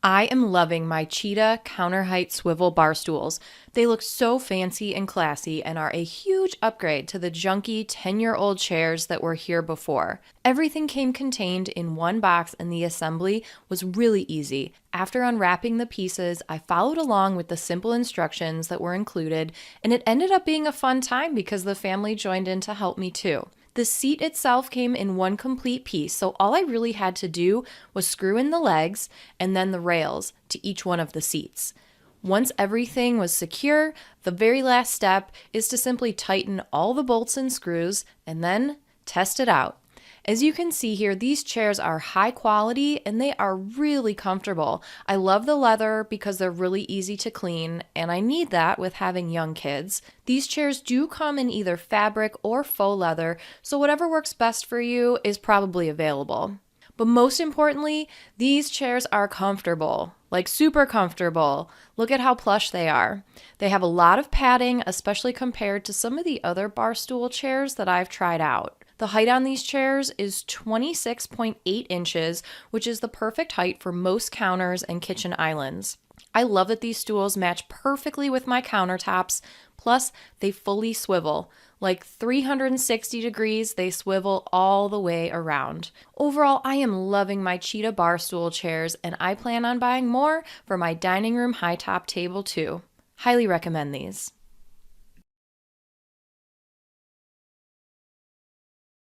I am loving my CHITA counter height swivel bar stools. They look so fancy and classy and are a huge upgrade to the junky 10-year-old chairs that were here before. Everything came contained in one box and the assembly was really easy. After unwrapping the pieces, I followed along with the simple instructions that were included, and it ended up being a fun time because the family joined in to help me too. The seat itself came in one complete piece, so all I really had to do was screw in the legs and then the rails to each one of the seats. Once everything was secure, the very last step is to simply tighten all the bolts and screws and then test it out. As you can see here, these chairs are high quality and they are really comfortable. I love the leather because they're really easy to clean, and I need that with having young kids. These chairs do come in either fabric or faux leather, so whatever works best for you is probably available. But most importantly, these chairs are comfortable, like super comfortable. Look at how plush they are. They have a lot of padding, especially compared to some of the other Barstool chairs that I've tried out. The height on these chairs is 26.8 inches, which is the perfect height for most counters and kitchen islands. I love that these stools match perfectly with my countertops, plus they fully swivel. Like 360 degrees, they swivel all the way around. Overall, I am loving my CHITA bar stool chairs, and I plan on buying more for my dining room high top table too. Highly recommend these.